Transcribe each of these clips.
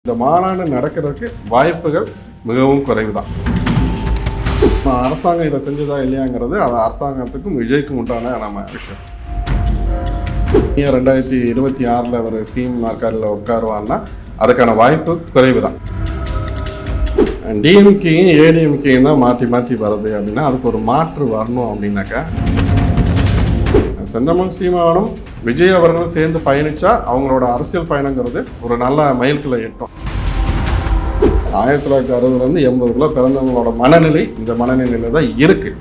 இந்த மாநாடு நடக்கிறதுக்கு வாய்ப்புகள் மிகவும் குறைவு தான். அரசாங்கம் இதை செஞ்சதா இல்லையாங்கிறது அது அரசாங்கத்துக்கும் விஜய்க்கும் உண்டான நம்ம விஷயம். 2026 ஒரு சிஎம் நாற்காலியில் உட்காருவான்னா அதுக்கான வாய்ப்பு குறைவு தான். டிஎம்கேயும் ஏடிஎம்கேயும் தான் மாற்றி மாற்றி வருது அப்படின்னா அதுக்கு ஒரு மாற்று வரணும் அப்படின்னாக்கா செந்தமிழ் சீமானும் விஜய் அவர்களும் சேர்ந்து பயணிச்சா அவங்களோட அரசியல் பயணங்கிறது ஒரு நல்ல மைல்கல்லை எட்டும். 1960 80 பிறந்தவங்களோட மனநிலை இந்த மனநிலையில தான் இருக்கு.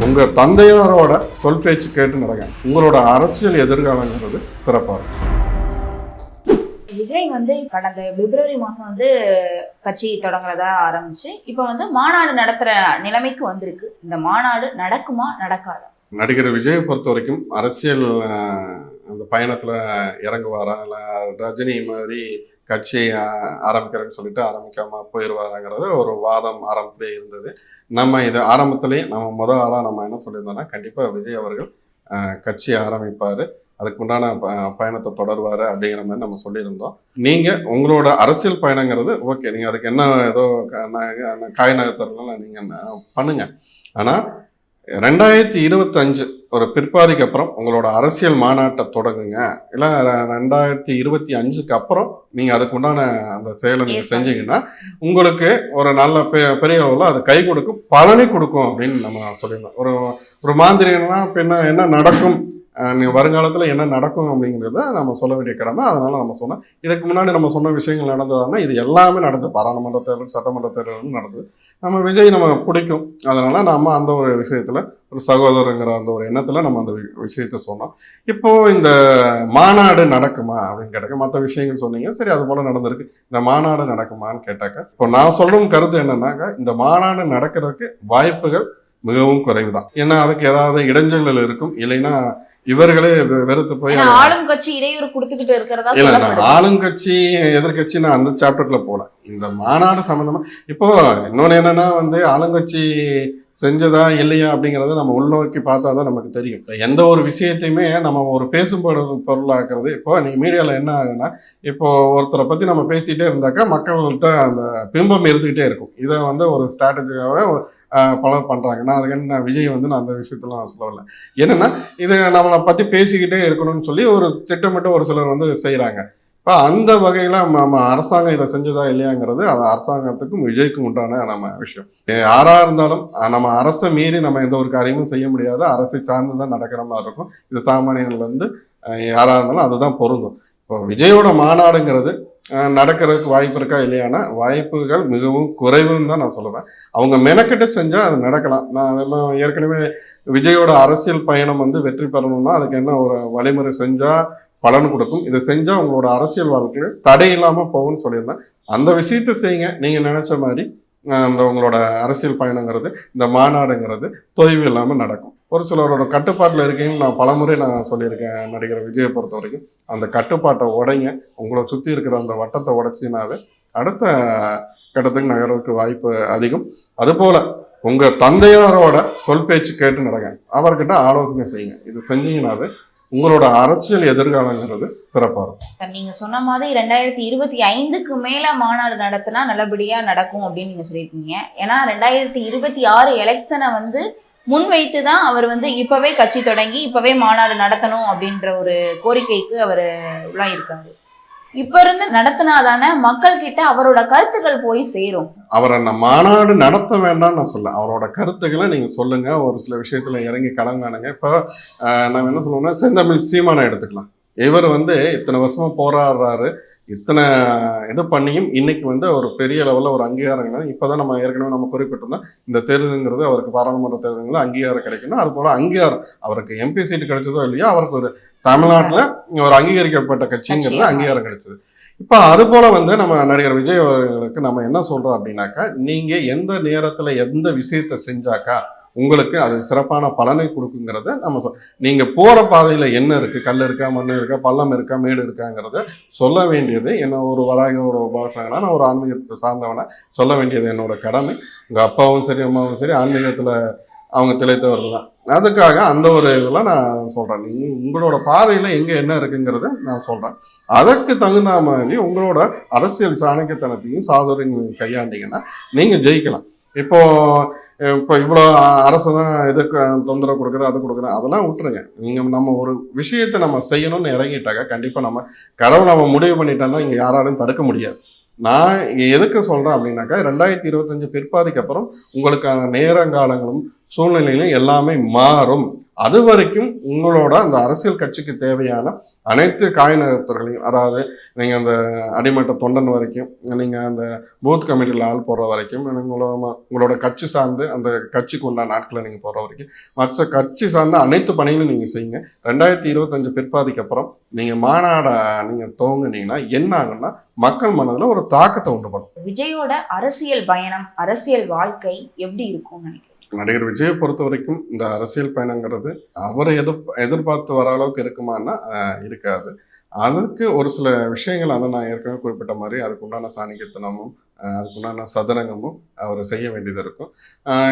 உங்க தந்தையாரோட சொல் பேச்சு கேட்டு நடங்க. உங்களோட அரசியல் எதிர்காலங்கிறது சிறப்பாக இருக்கும். விஜய் கடந்த பிப்ரவரி மாசம் கட்சி தொடங்குறதா ஆரம்பிச்சு இப்ப மாநாடு நடத்துற நிலைமைக்கு வந்திருக்கு. இந்த மாநாடு நடக்குமா நடக்காதா? நடிகர் விஜயை பொறுத்த வரைக்கும் அரசியல் அந்த பயணத்துல இறங்குவாரா இல்லை ரஜினி மாதிரி கட்சி ஆரம்பிக்கிறேன்னு சொல்லிட்டு ஆரம்பிக்காம போயிடுவாராங்கிறது ஒரு வாதம் ஆரம்பத்திலே இருந்தது. நம்ம இது ஆரம்பத்திலேயே நம்ம முதல் ஆளாக நம்ம என்ன சொல்லியிருந்தோம்னா கண்டிப்பாக விஜய் அவர்கள் கட்சி ஆரம்பிப்பார், அதுக்கு உண்டான பயணத்தை தொடர்வார் அப்படிங்கிற மாதிரி நம்ம சொல்லியிருந்தோம். நீங்கள் உங்களோட அரசியல் பயணங்கிறது ஓகே, நீங்கள் அதுக்கு என்ன ஏதோ காய் நகர்த்தலாம் நீங்கள் பண்ணுங்க. ஆனால் 2025 ஒரு பிற்பாதிக்கு அப்புறம் உங்களோட அரசியல் மாநாட்டை தொடங்குங்க. இல்லை 2025க்கு அப்புறம் நீங்கள் அதுக்கு உண்டான அந்த செயலை நீங்கள் செஞ்சீங்கன்னா உங்களுக்கு ஒரு நல்ல பெரிய அளவில் அது கை கொடுக்கும், பலனை கொடுக்கும் அப்படின்னு நம்ம சொல்லியிருந்தோம். ஒரு மாந்திரிகம்னா பின்ன என்ன நடக்கும், வருங்காலத்தில் என்ன நடக்கும் அப்படிங்கிறத நம்ம சொல்ல வேண்டிய கடமை. அதனால நம்ம சொன்னோம். இதுக்கு முன்னாடி நம்ம சொன்ன விஷயங்கள் நடந்ததுன்னா இது எல்லாமே நடந்தது. பாராளுமன்ற தேர்தல், சட்டமன்ற தேர்தல் நடந்தது. நம்ம விஜய் நம்ம பிடிக்கும், அதனால நம்ம அந்த ஒரு விஷயத்துல ஒரு சகோதரங்கிற அந்த ஒரு எண்ணத்துல நம்ம அந்த விஷயத்த சொன்னோம். இப்போ இந்த மாநாடு நடக்குமா அப்படின்னு கேட்டாக்க மற்ற விஷயங்கள் சொன்னீங்க, சரி அது போல நடந்திருக்கு. இந்த மாநாடு நடக்குமான்னு கேட்டாக்க இப்போ நான் சொல்லும் கருத்து என்னன்னாக்கா இந்த மாநாடு நடக்கிறதுக்கு வாய்ப்புகள் மிகவும் குறைவு தான். ஏன்னா அதுக்கு ஏதாவது இடைஞ்சல்கள் இருக்கும், இல்லைன்னா இவர்களே வெறுத்து போய் ஆளும் கட்சி இடையூறு கொடுத்துக்கிட்டு இருக்கிறதா இல்ல. ஆளுங்கட்சி எதிர்கட்சி நான் அந்த சாப்டர்ல போல. இந்த மாநாடு சம்பந்தமா இப்போ இன்னொன்னு என்னன்னா ஆளுங்கட்சி செஞ்சதா இல்லையா அப்படிங்கறத நம்ம உள்நோக்கி பார்த்தா தான் நமக்கு தெரியும். எந்த ஒரு விஷயத்தையுமே நம்ம ஒரு பேசும் பொருளாக்குறது. இப்போ நீங்க மீடியால என்ன ஆகுதுன்னா இப்போ ஒருத்தரை பத்தி நம்ம பேசிட்டே இருந்தாக்கா மக்கள்கிட்ட அந்த பிம்பம் இருந்துகிட்டே இருக்கும். இதை ஒரு ஸ்ட்ராட்டஜியாவே பலர் பண்றாங்க. நான் அதுக்கு என்ன விஜய் நான் அந்த விஷயத்துல நான் சொல்லவில்லை. என்னன்னா இது நம்மளை பத்தி பேசிக்கிட்டே இருக்கணும்னு சொல்லி ஒரு திட்டமிட்டு ஒரு சிலர் செய்யறாங்க. இப்போ அந்த வகையில் நம்ம அரசாங்கம் இதை செஞ்சதா இல்லையாங்கிறது அது அரசாங்கத்துக்கும் விஜய்க்கும் உண்டான நம்ம விஷயம். யாராக இருந்தாலும் நம்ம அரசை மீறி நம்ம எந்த ஒரு காரியமும் செய்ய முடியாது. அரசை சார்ந்து தான் நடக்கிற மாதிரி இருக்கும். இது சாமானியர்கள் யாராக இருந்தாலும் அதுதான் பொருந்தும். இப்போ விஜயோட மாநாடுங்கிறது நடக்கிறதுக்கு வாய்ப்பு இருக்கா இல்லையானா வாய்ப்புகள் மிகவும் குறைவுன்னு தான் நான் சொல்லுவேன். அவங்க மெனக்கெட்டு செஞ்சால் அது நடக்கலாம். நான் அதெல்லாம் ஏற்கனவே விஜயோட அரசியல் பயணம் வெற்றி பெறணும்னா அதுக்கு என்ன ஒரு வழிமுறை செஞ்சால் பலன் கொடுக்கும், இதை செஞ்சால் உங்களோட அரசியல் வாழ்க்கையில் தடை இல்லாமல் போகும்னு சொல்லியிருந்தேன். அந்த விஷயத்தை செய்யுங்க. நீங்கள் நினச்ச மாதிரி அந்த உங்களோட அரசியல் பயணங்கிறது இந்த மாநாடுங்கிறது தொய்வு இல்லாமல் நடக்கும். ஒரு சிலரோட கட்டுப்பாட்டில் இருக்கீங்கன்னு நான் பலமுறை நான் சொல்லியிருக்கேன். நடிகர் விஜயை பொறுத்த வரைக்கும் அந்த கட்டுப்பாட்டை உடைங்க. உங்களை சுற்றி இருக்கிற அந்த வட்டத்தை உடைச்சினாவே அடுத்த கட்டத்துக்கு நகர்றதுக்கு வாய்ப்பு அதிகம். அதுபோல் உங்கள் தந்தையாரோட சொல் பேச்சு கேட்டு நடங்க. அவர்கிட்ட ஆலோசனை செய்யுங்க. இது செஞ்சீங்கன்னாவே உங்களோட அரசியல் எதிர்காலங்கிறது சிறப்பாக இருக்கும். நீங்க சொன்ன மாதிரி 2025க்கு மேல மாநாடு நடத்தினா நல்லபடியா நடக்கும் அப்படின்னு நீங்க சொல்லியிருக்கீங்க. ஏன்னா 2026 எலெக்ஷனை முன்வைத்து தான் அவர் இப்பவே கட்சி தொடங்கி இப்பவே மாநாடு நடத்தணும் அப்படின்ற ஒரு கோரிக்கைக்கு அவர் உள்ள இருக்காரு. இப்ப இருந்து நடத்தினாதானே மக்கள் கிட்ட அவரோட கருத்துக்கள் போய் சேரும். அவரை மாநாடு நடத்த வேண்டாம்னு நான் சொல்ல, அவரோட கருத்துக்களை நீங்க சொல்லுங்க. ஒரு சில விஷயத்துல இறங்கி கலங்கானுங்க. இப்போ நம்ம என்ன சொல்லுவோம்னா செந்தமிழ் சீமானை எடுத்துக்கலாம். இவர் இத்தனை வருஷமா போராடுறாரு, இத்தனை இது பண்ணியும் இன்னைக்கு ஒரு பெரிய லெவலில் ஒரு அங்கீகாரம். இப்போதான் நம்ம ஏற்கனவே நம்ம குறிப்பிட்டிருந்தோம் இந்த தேர்தலுங்கிறது அவருக்கு பாராளுமன்ற தேர்தலுங்கிறது அங்கீகாரம் கிடைக்கணும். அது போல அங்கீகாரம் அவருக்கு எம்பி சீட்டு கிடைச்சதோ இல்லையோ அவருக்கு ஒரு தமிழ்நாட்டில் ஒரு அங்கீகரிக்கப்பட்ட கட்சிங்கிறது அங்கீகாரம் கிடைச்சது. இப்போ அது போல நம்ம நடிகர் விஜய் அவர்களுக்கு நம்ம என்ன சொல்றோம் அப்படின்னாக்கா நீங்க எந்த நேரத்துல எந்த விஷயத்த செஞ்சாக்கா உங்களுக்கு அது சிறப்பான பலனை கொடுக்குங்கிறத நம்ம நீங்க போற பாதையில என்ன இருக்கு, கல் இருக்கா, மண் இருக்கா, பள்ளம் இருக்கா, மேடு இருக்காங்கிறத சொல்ல வேண்டியது என்ன ஒரு வராகோட உபாசகனா நான் ஒரு ஆன்மீகத்தை சார்ந்தவனா சொல்ல வேண்டியது என்னோட கடமை. உங்க அப்பாவும் சரி அம்மாவும் சரி ஆன்மீகத்துல அவங்க திளைத்தவர்கள் தான். அதுக்காக அந்த ஒரு இதெல்லாம் நான் சொல்கிறேன். நீங்கள் உங்களோட பாதையில் எங்கே என்ன இருக்குங்கிறத நான் சொல்கிறேன். அதற்கு தகுந்த மாதிரி உங்களோட அரசியல் சாணக்கியத்தனத்தையும் சாதுரியங்களையும் கையாண்டிங்கன்னா நீங்கள் ஜெயிக்கலாம். இப்போ இவ்வளோ அரசு தான் எதுக்கு தொந்தரவு கொடுக்குது, அது கொடுக்குது, அதெல்லாம் விட்டுருங்க. நீங்கள் நம்ம ஒரு விஷயத்தை நம்ம செய்யணும்னு இறங்கிட்டாக்க கண்டிப்பாக நம்ம கடவுள் நம்ம முடிவு பண்ணிட்டோம்னா இங்கே யாராலையும் தடுக்க முடியாது. நான் எதுக்கு சொல்கிறேன் அப்படின்னாக்கா 2025 பிற்பாதிக்கு அப்புறம் உங்களுக்கான நேரங்காலங்களும் சூழ்நிலையிலும் எல்லாமே மாறும். அது வரைக்கும் உங்களோட அந்த அரசியல் கட்சிக்கு தேவையான அனைத்து காய்நகர்த்தர்களையும், அதாவது நீங்கள் அந்த அடிமட்ட தொண்டன் வரைக்கும், நீங்கள் அந்த பூத் கமிட்டியில் ஆள் போடுற வரைக்கும், உங்களோட கட்சி சார்ந்து அந்த கட்சிக்கு உண்டான நாட்களை நீங்கள் போடுற வரைக்கும் மற்ற கட்சி சார்ந்த அனைத்து பணிகளும் நீங்கள் செய்யுங்க. 2025 பிற்பாதிக்கு அப்புறம் நீங்கள் மாநாடை நீங்கள் துவங்குனீங்கன்னா என்ன ஆகுன்னா மக்கள் மனதில் ஒரு தாக்கத்தை உண்டு பண்ணும். விஜயோட அரசியல் பயணம், அரசியல் வாழ்க்கை எப்படி இருக்கும்னு நினைக்கிறேன்? நடிகர் விஜயை பொறுத்த வரைக்கும் இந்த அரசியல் பயணங்கிறது அவரை எதிர்பார்த்து வர அளவுக்கு இருக்குமான்னா இருக்காது. அதுக்கு ஒரு சில விஷயங்கள் அதை நான் ஏற்கனவே குறிப்பிட்ட மாதிரி அதுக்குண்டான சாணிக்கத்தனமும் அதுக்குண்டான சதுரங்கமும் அவர் செய்ய வேண்டியது இருக்கும்.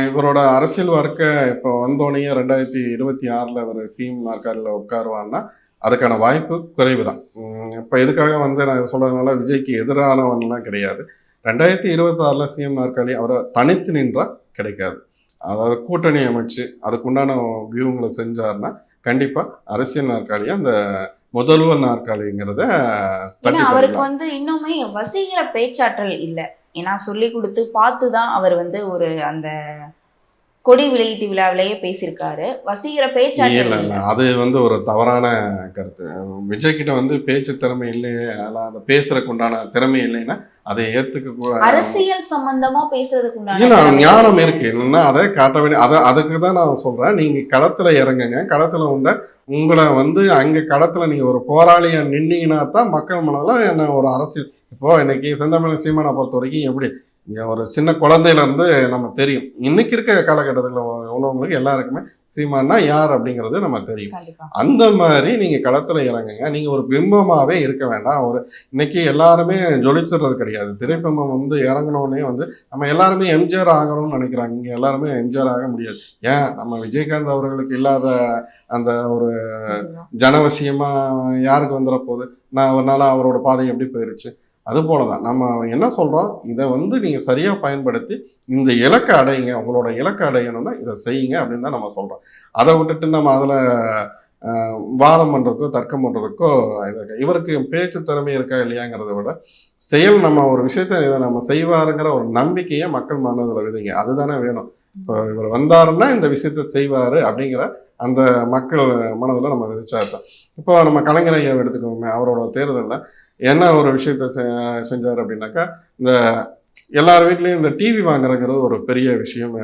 இவரோட அரசியல் வாழ்க்கை இப்போ வந்தோடனே 2026 அவர் சிஎம் நாற்காலியில் உட்காருவான்னா அதுக்கான வாய்ப்பு குறைவு தான். இப்போ எதுக்காக நான் சொல்கிறதுனால விஜய்க்கு எதிரானவன்லாம் கிடையாது. 2026 சிஎம் நாற்காலி அவரை தனித்து நின்றால் கிடைக்காது. அதாவது கூட்டணி அமைச்சு அதுக்குண்டான வியூங்களை செஞ்சாருன்னா கண்டிப்பாக அரசியல் நாற்காலியை அந்த முதல்வர் நாற்காலிங்கிறத அவருக்கு இன்னுமே வசீகர பேச்சாற்றல் இல்லை. ஏன்னா சொல்லி கொடுத்து பார்த்து தான் அவர் ஒரு அந்த கொடி வெளியீட்டு விழாவிலேயே பேசியிருக்காரு. வசீகர பேச்சாற்றல் அது ஒரு தவறான கருத்து. விஜய் கிட்ட பேச்சு திறமை இல்லையே, அதை பேசுறதுக்கு உண்டான திறமை இல்லைன்னா அதை ஏத்துக்க அரசியல் சம்பந்தமா பேசுறதுக்கு உண்டான ஞானம் இருக்கு. என்னன்னா அதை காட்ட வேண்டிய அதுக்கு தான் நான் சொல்றேன். நீங்க களத்துல இறங்குங்க. களத்துல உங்களை அங்க களத்துல நீங்க ஒரு போராளியா நின்னீங்கன்னா தான் மக்கள் மனதில் என்ன ஒரு அரசியல். இப்போ இன்னைக்கு செந்தமிழ் சீமானை பொறுத்த வரைக்கும் எப்படி ஒரு சின்ன குழந்தையிலேருந்து நம்ம தெரியும். இன்னைக்கு இருக்க காலகட்டத்தில் உள்ளவங்களுக்கு எல்லாருக்குமே சீமானா யார் அப்படிங்கிறது நம்ம தெரியும். அந்த மாதிரி நீங்கள் களத்தில் இறங்குங்க. நீங்கள் ஒரு பிம்பமாகவே இருக்க வேண்டாம். இன்னைக்கு எல்லாருமே ஜொலிச்சுறது கிடையாது. திரைப்பிம்பம் இறங்கினோடனே நம்ம எல்லாருமே எம்ஜிஆர் ஆகணும்னு நினைக்கிறாங்க. இங்கே எல்லாருமே எம்ஜிஆர் ஆக முடியாது. ஏன் நம்ம விஜயகாந்த் அவர்களுக்கு இல்லாத அந்த ஒரு ஜனவசியமாக யாருக்கு வந்துட போகுது? நான் ஒரு நாள் அவரோட பாதை எப்படி போயிடுச்சு. அது போல தான் நம்ம என்ன சொல்கிறோம், இதை நீங்கள் சரியாக பயன்படுத்தி இந்த இலக்கை அடையுங்க. உங்களோட இலக்கை அடையணும்னா இதை செய்யுங்க அப்படின்னு தான் நம்ம சொல்கிறோம். அதை விட்டுட்டு நம்ம அதில் வாதம் பண்ணுறதுக்கோ தர்க்கம் பண்ணுறதுக்கோ இவருக்கு பேச்சு திறமை இருக்கா இல்லையாங்கிறத விட செயல் நம்ம ஒரு விஷயத்த இதை நம்ம செய்வாருங்கிற ஒரு நம்பிக்கையை மக்கள் மனதில் விதைங்க. அதுதானே வேணும். இப்போ இவர் வந்தாருன்னா இந்த விஷயத்த செய்வார் அப்படிங்கிற அந்த மக்கள் மனதில் நம்ம விதைச்சாதான். இப்போ நம்ம கலைஞர் ஐயாவை எடுத்துக்கோங்க. அவரோட தேர்தலில் என்ன ஒரு விஷயத்த செஞ்சார் அப்படின்னாக்கா, இந்த எல்லார் வீட்லேயும் இந்த டிவி வாங்குறங்கிறது ஒரு பெரிய விஷயம்.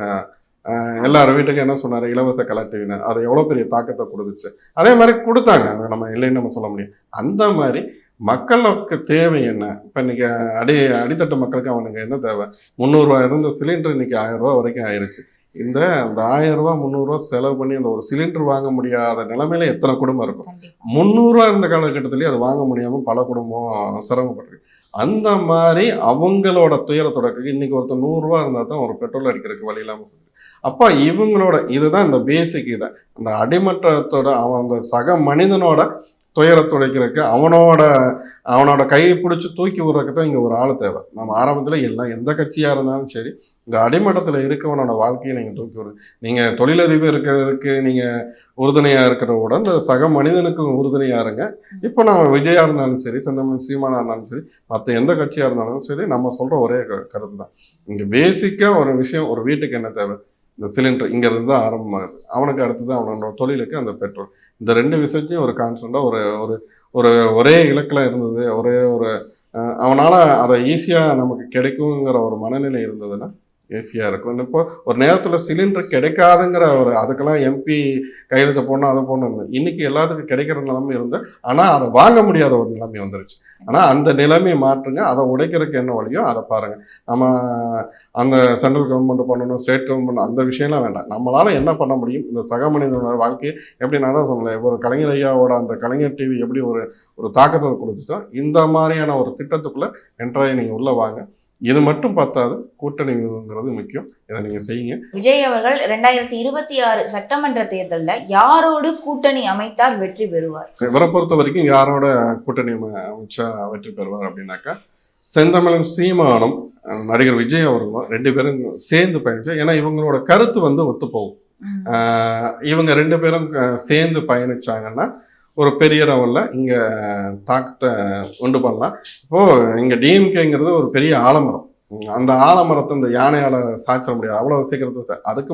எல்லார் வீட்டுக்கும் என்ன சொன்னார், இலவச கலர் டிவின்னு. அது எவ்வளோ பெரிய தாக்கத்தை கொடுத்துச்சு. அதே மாதிரி கொடுத்தாங்க, அதை நம்ம இல்லைன்னு நம்ம சொல்ல முடியும். அந்த மாதிரி மக்களுக்கு தேவை என்ன? இப்போ இன்னைக்கு அடித்தட்டு மக்களுக்கு அவனுக்கு என்ன தேவை? 300 ரூபா இருந்த சிலிண்டர் இன்னைக்கு 1000 ரூபா வரைக்கும் ஆயிடுச்சு. அந்த 1000 ரூபா 300 ரூபா செலவு பண்ணி அந்த ஒரு சிலிண்டர் வாங்க முடியாத நிலைமையில எத்தனை குடும்பம் இருக்கும்? 300 ரூபா இருந்த காலகட்டத்திலேயே அதை வாங்க முடியாமல் பல குடும்பம் சிரமப்பட்டிருக்கு. அந்த மாதிரி அவங்களோட துயரத்தொடக்கு இன்னைக்கு ஒருத்தர் 100 ரூபா இருந்தால் தான் ஒரு பெட்ரோல் அடிக்கிறதுக்கு வழி இல்லாமல் போகுது. அப்போ இவங்களோட இதுதான் இந்த பேசிக். இதை அந்த அடிமட்டத்தோட அவன் அந்த சக மனிதனோட துயரத்துடைக்கிறதுக்கு அவனோட கையை பிடிச்சி தூக்கி விடுறதுக்கு தான் இங்கே ஒரு ஆள் தேவை. நம்ம ஆரம்பத்தில் எந்த கட்சியாக இருந்தாலும் சரி, இந்த அடிமட்டத்தில் இருக்கவனோட வாழ்க்கையை நீங்கள் தூக்கி விடுங்க. நீங்கள் தொழிலதிபர் இருக்கிறதுக்கு நீங்கள் உறுதுணையாக இருக்கிறத விட இந்த சக மனிதனுக்கு உறுதுணையாக இருங்க. இப்போ நம்ம விஜயா இருந்தாலும் சரி, செந்தமிழ் சீமானா இருந்தாலும் சரி, மற்ற எந்த கட்சியாக இருந்தாலும் சரி, நம்ம சொல்கிற ஒரே கருத்து தான். இங்கே பேசிக்காக ஒரு விஷயம், ஒரு வீட்டுக்கு என்ன தேவை? இந்த சிலிண்டர் இங்கேருந்து தான் ஆரம்பமாகுது. அவனுக்கு அடுத்து தான் அவனோட தொழிலுக்கு அந்த பெட்ரோல். இந்த 2 விஷயத்தையும் ஒரு கான்ஸ்டண்ட்டாக ஒரே இலக்கில் இருந்தது. அவனால் அதை ஈஸியாக நமக்கு கிடைக்குங்கிற ஒரு மனநிலை இருந்ததுன்னா ஈஸியாக இருக்கும். இப்போ ஒரு நேரத்தில் சிலிண்டர் கிடைக்காதுங்கிற அதுக்கெல்லாம் எம்பி கையெழுத்து போடணும், அதை போடணும். இன்னைக்கு எல்லாத்துக்கும் கிடைக்கிற நிலைமை இருந்தால் ஆனால் அதை வாங்க முடியாத ஒரு நிலைமை வந்துருச்சு. ஆனால் அந்த நிலைமையை மாற்றுங்க. அதை உடைக்கிறதுக்கு என்ன வழியோ அதை பாருங்கள். நம்ம அந்த சென்ட்ரல் கவர்மெண்ட் பண்ணணும், ஸ்டேட் கவர்மெண்ட் அந்த விஷயம்லாம் வேண்டாம். நம்மளால் என்ன பண்ண முடியும்? இந்த சக மனிதனோட வாழ்க்கையை எப்படி நான் தான் சொன்னேன், ஒரு கலைஞர் ஐயாவோட அந்த கலைஞர் டிவி எப்படி ஒரு தாக்கத்தை கொடுத்துச்சோ இந்த மாதிரியான ஒரு திட்டத்துக்குள்ளே என்ட்ராகி நீங்கள் உள்ளே வாங்க. இது மட்டும் பத்தாது, கூட்டணிங்கிறது முக்கியம். இதை நீங்க செய்யுங்க. விஜய் அவர்கள் 2026 சட்டமன்ற தேர்தலில் யாரோடு கூட்டணி அமைத்தால் வெற்றி பெறுவார்? இவரை பொறுத்த வரைக்கும் யாரோட கூட்டணி அமைச்சா வெற்றி பெறுவார் அப்படின்னாக்கா, செந்தமிழன் சீமானும் நடிகர் விஜய் அவர்களும் 2 பேரும் சேர்ந்து பயணிச்சா, ஏன்னா இவங்களோட கருத்து வந்து ஒத்து போகும். இவங்க 2 பேரும் சேர்ந்து பயணிச்சாங்கன்னா ஒரு பெரிய லெவல்ல இங்க தாக்கத்தை உண்டு பண்ணலாம். இப்போ இங்க டிஎம்கேங்கிறது ஒரு பெரிய ஆலமரம். அந்த ஆலமரத்தை இந்த யானையால சாய்ச்சிட முடியாது அவ்வளவு சீக்கிரத்தை. அதுக்கு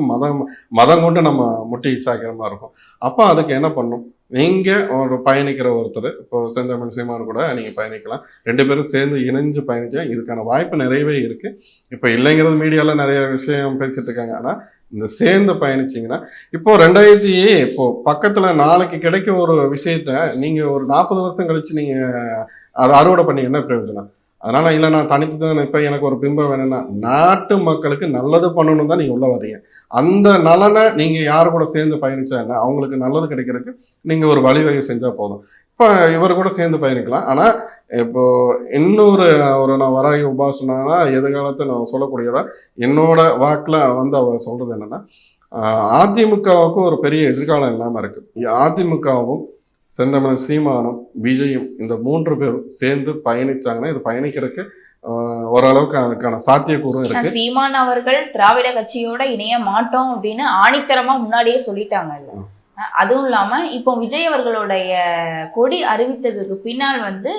மதம் கொண்டு நம்ம முட்டி சாய்க்கிற மாதிரி இருக்கும். அப்போ அதுக்கு என்ன பண்ணும், நீங்க ஒரு பயணிக்கிற ஒருத்தர், இப்போ செந்தமிழ் சீமான் கூட நீங்க பயணிக்கலாம். 2 பேரும் சேர்ந்து இணைஞ்சு பயணிச்சா இதுக்கான வாய்ப்பு நிறையவே இருக்கு. இப்போ இல்லைங்கிறது மீடியால நிறைய விஷயம் பேசிட்டு இருக்காங்க. ஆனா இந்த சேர்ந்து பயணிச்சிங்கன்னா இப்போ இப்போ பக்கத்துல நாளைக்கு கிடைக்க ஒரு விஷயத்த நீங்க ஒரு 40 வருஷம் கழிச்சு நீங்க அதை அறுவடை பண்ணி என்ன பிரயோஜனம்? அதனால இல்லை நான் தனித்து தான் இப்போ எனக்கு ஒரு பிம்பம் வேணும்னா, நாட்டு மக்களுக்கு நல்லது பண்ணணும் தான் நீங்க உள்ள வர்றீங்க. அந்த நலனை நீங்க யாரு கூட சேர்ந்து பயணிச்சா என்ன, அவங்களுக்கு நல்லது கிடைக்கிறதுக்கு நீங்க ஒரு வழிவகை செஞ்சா போதும். இப்போ இவர் கூட சேர்ந்து பயணிக்கலாம். ஆனா இப்போ இன்னொரு நான் வராகி உபாசனா எதிர்காலத்தை நான் சொல்லக்கூடியதா என்னோட வாக்குல வந்து அவர் சொல்றது என்னன்னா, அதிமுகவுக்கு ஒரு பெரிய எதிர்காலம் இல்லாம இருக்கு. அதிமுகவும் செந்தமிழ் சீமானும் விஜயும் இந்த 3 பேரும் சேர்ந்து பயணிச்சாங்கன்னா இது பயணிக்கிறதுக்கு ஓரளவுக்கு அதுக்கான சாத்தியக்கூறும் இருக்கு. சீமான் அவர்கள் திராவிட கட்சியோட இணைய மாட்டோம் அப்படின்னு ஆணித்தரமா முன்னாடியே சொல்லிட்டாங்க. அதுவும் இல்லாம இப்போ விஜய் அவர்களுடைய கொடி அறிவித்ததுக்கு பின்னால் வந்து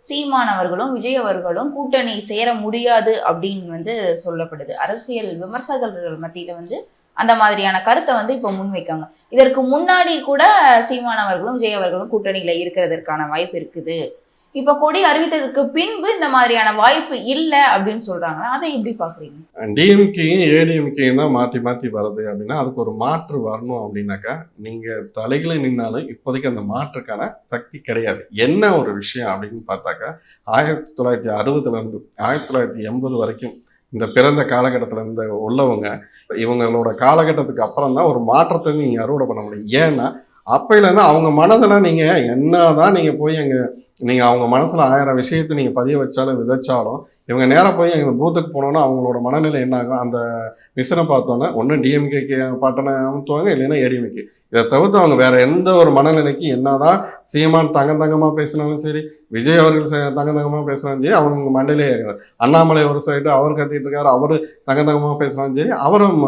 சீமான் அவர்களும் விஜய் அவர்களும் கூட்டணி சேர முடியாது அப்படின்னு வந்து சொல்லப்படுது. அரசியல் விமர்சகர்கள் மத்தியில வந்து அந்த மாதிரியான கருத்தை வந்து இப்போ முன்வைக்காங்க. இதற்கு முன்னாடி கூட சீமான் அவர்களும் விஜய் அவர்களும் கூட்டணியில இருக்கிறதுக்கான வாய்ப்பு இருக்குது. இப்ப கொடி அறிவித்ததுக்கு பின்பு இந்த மாதிரியான வாய்ப்பு இல்லை அப்படின்னு சொல்றாங்க. அதை எப்படி பாக்குறீங்க? டிஎம்கேயும் ஏடிஎம்கேயும் தான் மாத்தி மாத்தி வருது அப்படின்னா அதுக்கு ஒரு மாற்று வரணும். அப்படின்னாக்கா நீங்க தலைகளை நின்னாலும் இப்போதைக்கு அந்த மாற்றுக்கான சக்தி கிடையாது. என்ன ஒரு விஷயம் அப்படின்னு பார்த்தாக்கா 1960 இருந்து 1980 வரைக்கும் இந்த பிறந்த காலகட்டத்தில் இருந்த உள்ளவங்க இவங்களோட காலகட்டத்துக்கு அப்புறம் தான் ஒரு மாற்றத்தை நீங்கள் அறுவடை பண்ண முடியும். ஏன்னா அப்பையிலேருந்து அவங்க மனதில் நீங்கள் என்னதான் நீங்கள் போய் அங்கே நீங்கள் அவங்க மனசில் 1000 விஷயத்தை நீங்கள் பதிய வச்சாலும் விதைச்சாலும் இவங்க நேராக போய் எங்கள் பூத்துக்கு போனோன்னா அவங்களோட மனநிலை என்ன ஆகும், அந்த மிஷனை பார்த்தோன்னா ஒன்று டிஎம்கேக்கு பாட்டனை அமுத்துவாங்க, இல்லைன்னா ஏடிஎம்கே. இதை தவிர்த்து அவங்க வேற எந்த ஒரு மனநிலைக்கு என்னதான் சீமான் தங்கமாக பேசினாலும் சரி, விஜய் அவர்கள் தங்கமாக பேசினாலும் சரி, அவங்க மண்டையிலே இருக்கிறார். அண்ணாமலை ஒரு சைடு அவர் கத்திட்டு இருக்காரு, அவர் தங்கமாக பேசினாலும் சரி, அவரும்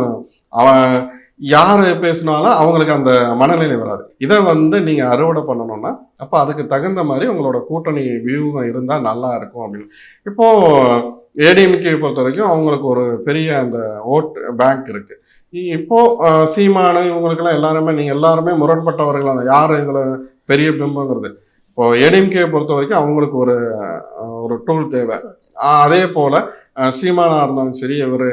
யார் பேசினாலும் அவங்களுக்கு அந்த மனநிலை வராது. இதை வந்து நீங்கள் அறுவடை பண்ணணும்னா அப்போ அதுக்கு தகுந்த மாதிரி உங்களோட கூட்டணி வியூகம் இருந்தால் நல்லா இருக்கும் அப்படின்னு. இப்போது ஏடிஎம்கே பொறுத்த வரைக்கும் அவங்களுக்கு ஒரு பெரிய அந்த ஓட் பேங்க் இருக்குது. இப்போது சீமானு இவங்களுக்கெல்லாம் எல்லாருமே நீங்கள் எல்லாருமே முரண்பட்டவர்கள். அந்த யார் இதில் பெரிய பிம்பங்கிறது இப்போது ஏடிஎம்கே பொறுத்த வரைக்கும் அவங்களுக்கு ஒரு டூல் தேவை. அதே போல் சீமானாக இருந்தாலும் சரி, இவர்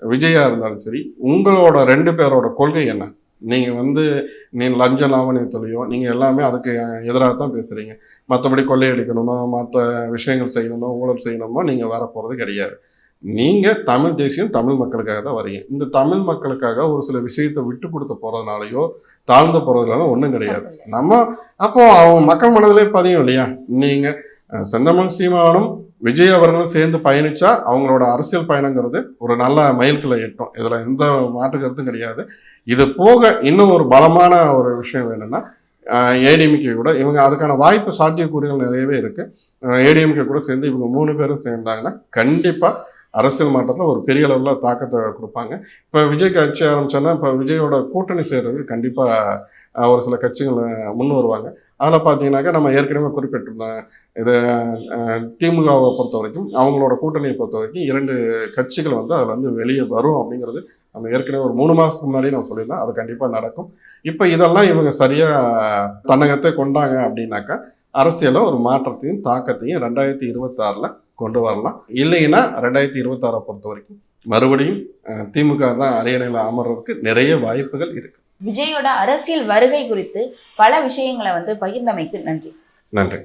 விஜயா இருந்தாலும் சரி, உங்களோட 2 பேரோட கொள்கை என்ன? நீங்கள் லஞ்ச லாவணியத்திலையோ நீங்கள் எல்லாமே அதுக்கு எதிராக தான் பேசுகிறீங்க. மற்றபடி கொள்ளையடிக்கணுமோ மற்ற விஷயங்கள் செய்யணுமோ ஊழல் செய்யணுமோ நீங்கள் வரப்போகிறது கிடையாது. நீங்கள் தமிழ் தேசியம் தமிழ் மக்களுக்காக தான் வரீங்க. இந்த தமிழ் மக்களுக்காக ஒரு சில விஷயத்தை விட்டு கொடுத்து போகிறதுனாலையோ தாழ்ந்து போகிறதுனால ஒன்றும் கிடையாது. நம்ம அப்போது அவங்க மக்கள் மனதிலே பதியும் இல்லையா? நீங்கள் செந்தமிழ் சீமானும் விஜய் அவர்களும் சேர்ந்து பயணிச்சா அவங்களோட அரசியல் பயணங்கிறது ஒரு நல்ல மைல்கல்லை எட்டும். இதில் எந்த மாற்று கருத்தும் கிடையாது. இது போக இன்னும் ஒரு பலமான ஒரு விஷயம் வேணும்னா ஏடிஎம்கே கூட இவங்க அதுக்கான வாய்ப்பு சாத்தியக்கூறுகள் நிறையவே இருக்குது. ஏடிஎம்கே கூட சேர்ந்து இவங்க 3 பேரும் சேர்ந்தாங்கன்னா கண்டிப்பாக அரசியல் மாற்றத்தில் ஒரு பெரிய அளவில் தாக்கத்தை கொடுப்பாங்க. இப்போ விஜய் கட்சி ஆரம்பிச்சோன்னா இப்போ விஜயோட கூட்டணி சேர்றது கண்டிப்பாக ஒரு சில கட்சிகள் முன் வருவாங்க. அதில் பார்த்தீங்கன்னாக்கா நம்ம ஏற்கனவே குறிப்பிட்டிருந்தோம். இது திமுகவை பொறுத்த வரைக்கும் அவங்களோட கூட்டணியை பொறுத்த வரைக்கும் 2 கட்சிகள் வந்து அதில் வந்து வெளியே வரும் அப்படிங்கிறது நம்ம ஏற்கனவே ஒரு 3 மாதத்துக்கு முன்னாடி நம்ம சொல்லியிருந்தோம். அது கண்டிப்பாக நடக்கும். இப்போ இதெல்லாம் இவங்க சரியாக தன்னகத்தை கொண்டாங்க அப்படின்னாக்கா அரசியலில் ஒரு மாற்றத்தையும் தாக்கத்தையும் 2026 கொண்டு வரலாம். இல்லைன்னா 2026 பொறுத்த வரைக்கும் மறுபடியும் திமுக தான் அரியணையில் அமர்றதுக்கு நிறைய வாய்ப்புகள் இருக்கு. விஜயோட அரசியல் வருகை குறித்து பல விஷயங்களை வந்து பகிர்ந்தமைக்கு நன்றி. நன்றி.